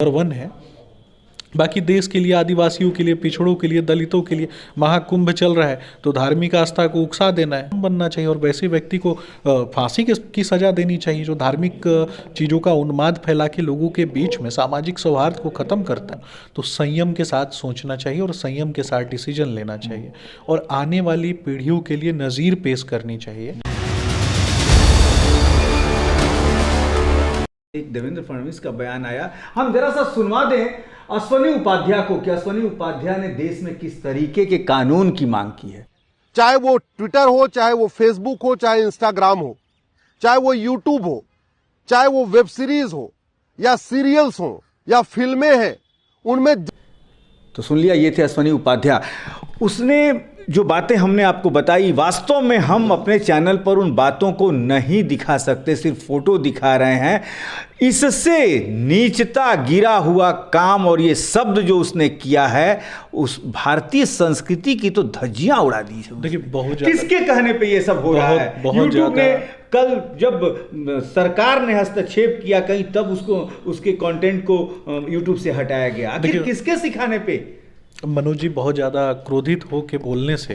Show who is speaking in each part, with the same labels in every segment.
Speaker 1: Number one है। बाकी देश के लिए, आदिवासियों के लिए, पिछड़ों के लिए, दलितों के लिए महाकुंभ चल रहा है, तो धार्मिक आस्था को उकसा देना है, बनना चाहिए और वैसे व्यक्ति को फांसी की सजा देनी चाहिए जो धार्मिक चीज़ों का उन्माद फैला के लोगों के बीच में सामाजिक सौहार्द को ख़त्म करता है। तो संयम के साथ सोचना चाहिए और संयम के साथ डिसीजन लेना चाहिए और आने वाली पीढ़ियों के लिए नज़ीर पेश करनी चाहिए।
Speaker 2: एक देवेंद्र फडणवीस का बयान आया, हम जरा सा सुनवा दें अश्वनी उपाध्याय को कि अश्वनी उपाध्याय ने देश में किस तरीके के कानून की मांग की है।
Speaker 3: चाहे वो ट्विटर हो, चाहे वो फेसबुक हो, चाहे इंस्टाग्राम हो, चाहे वो यूट्यूब हो, चाहे वो वेब सीरीज हो या सीरियल्स हो या फिल्में हैं, उनमें
Speaker 2: तो सुन लिया, ये थे अश्वनी उपाध्याय। उसने जो बातें हमने आपको बताई, वास्तव में हम अपने चैनल पर उन बातों को नहीं दिखा सकते, सिर्फ फोटो दिखा रहे हैं। इससे नीचता गिरा हुआ काम और ये शब्द जो उसने किया है, उस भारतीय संस्कृति की तो धज्जियां उड़ा दी है।
Speaker 1: देखिए, बहुत
Speaker 2: किसके कहने पे ये सब हो रहा है? यूट्यूब ने कल जब सरकार ने हस्तक्षेप किया कहीं, तब उसके कंटेंट को यूट्यूब से हटाया गया। आखिर किसके सिखाने पे?
Speaker 1: मनोज जी, बहुत ज़्यादा क्रोधित हो के बोलने से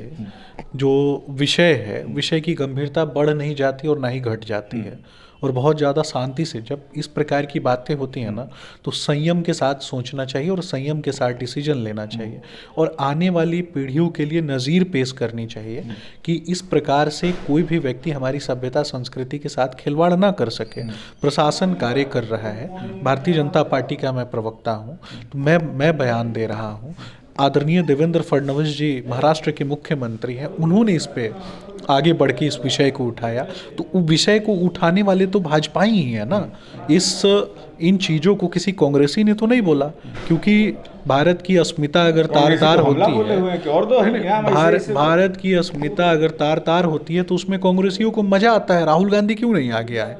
Speaker 1: जो विषय है, विषय की गंभीरता बढ़ नहीं जाती और ना ही घट जाती है। और बहुत ज़्यादा शांति से जब इस प्रकार की बातें होती हैं ना, तो संयम के साथ सोचना चाहिए और संयम के साथ डिसीजन लेना चाहिए और आने वाली पीढ़ियों के लिए नज़ीर पेश करनी चाहिए कि इस प्रकार से कोई भी व्यक्ति हमारी सभ्यता संस्कृति के साथ खिलवाड़ ना कर सके। प्रशासन कार्य कर रहा है, भारतीय जनता पार्टी का मैं प्रवक्ता हूँ, तो मैं बयान दे रहा हूँ। आदरणीय देवेंद्र फडणवीस जी महाराष्ट्र के मुख्यमंत्री हैं, उन्होंने इस पे आगे बढ़ के इस विषय को उठाया, तो उस विषय को उठाने वाले तो भाजपा ही है ना। इन चीज़ों को किसी कांग्रेसी ने तो नहीं बोला, क्योंकि भारत की अस्मिता अगर तार-तार होती है, भारत की अस्मिता अगर तार-तार होती है तो उसमें कांग्रेसियों को मजा आता है। राहुल गांधी क्यों नहीं आगे आए?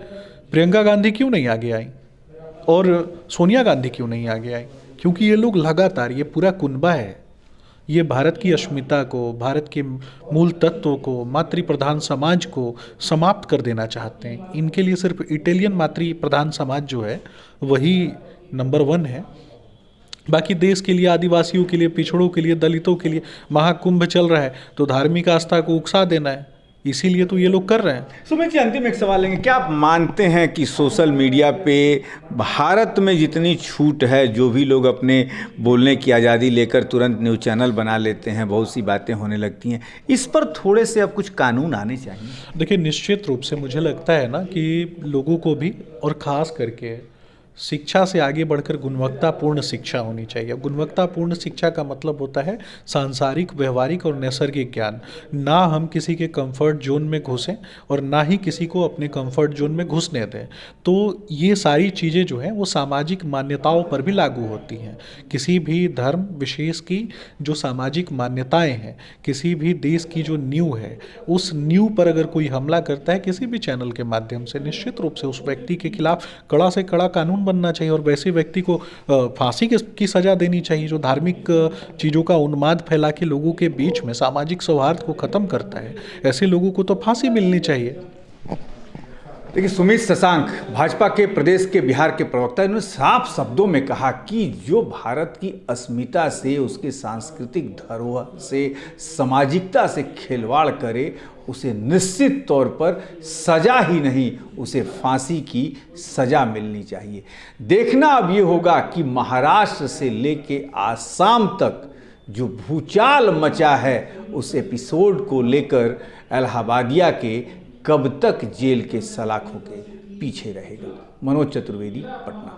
Speaker 1: प्रियंका गांधी क्यों नहीं आगे आई? और सोनिया गांधी क्यों नहीं आगे आई? क्योंकि ये लोग लगातार, ये पूरा कुनबा है, ये भारत की अस्मिता को, भारत के मूल तत्वों को, मातृ प्रधान समाज को समाप्त कर देना चाहते हैं। इनके लिए सिर्फ इटालियन मातृ प्रधान समाज जो है वही नंबर वन है। बाकी देश के लिए, आदिवासियों के लिए, पिछड़ों के लिए, दलितों के लिए महाकुंभ चल रहा है, तो धार्मिक आस्था को उकसा देना है, इसीलिए तो ये लोग कर रहे हैं।
Speaker 2: सुमित जी, अंतिम एक सवाल लेंगे। क्या आप मानते हैं कि सोशल मीडिया पे भारत में जितनी छूट है, जो भी लोग अपने बोलने की आज़ादी लेकर तुरंत न्यूज़ चैनल बना लेते हैं, बहुत सी बातें होने लगती हैं, इस पर थोड़े से अब कुछ कानून आने चाहिए?
Speaker 1: देखिए, निश्चित रूप से मुझे लगता है ना कि लोगों को भी, और ख़ास करके शिक्षा से आगे बढ़कर गुणवत्तापूर्ण शिक्षा होनी चाहिए। गुणवत्तापूर्ण शिक्षा का मतलब होता है सांसारिक, व्यवहारिक और नैसर्गिक ज्ञान। ना हम किसी के कंफर्ट जोन में घुसें और ना ही किसी को अपने कंफर्ट जोन में घुसने दें। तो ये सारी चीज़ें जो हैं वो सामाजिक मान्यताओं पर भी लागू होती हैं। किसी भी धर्म विशेष की जो सामाजिक मान्यताएं हैं, किसी भी देश की जो नींव है, उस नींव पर अगर कोई हमला करता है किसी भी चैनल के माध्यम से, निश्चित रूप से उस व्यक्ति के खिलाफ कड़ा से कड़ा कानून बनना चाहिए और वैसे व्यक्ति को फांसी की सजा देनी चाहिए जो धार्मिक चीज़ों का उन्माद फैला के लोगों के बीच में सामाजिक सौहार्द को ख़त्म करता है। ऐसे लोगों को तो फांसी मिलनी चाहिए।
Speaker 2: देखिए, सुमित शशांक भाजपा के प्रदेश के बिहार के प्रवक्ता, इन्होंने साफ शब्दों में कहा कि जो भारत की अस्मिता से, उसके सांस्कृतिक धरोहर से, सामाजिकता से खिलवाड़ करे, उसे निश्चित तौर पर सजा ही नहीं, उसे फांसी की सजा मिलनी चाहिए। देखना अब ये होगा कि महाराष्ट्र से लेके आसाम तक जो भूचाल मचा है, उस एपिसोड को लेकर इलाहाबादिया के कब तक जेल के सलाखों के पीछे रहेगा। मनोज चतुर्वेदी, पटना।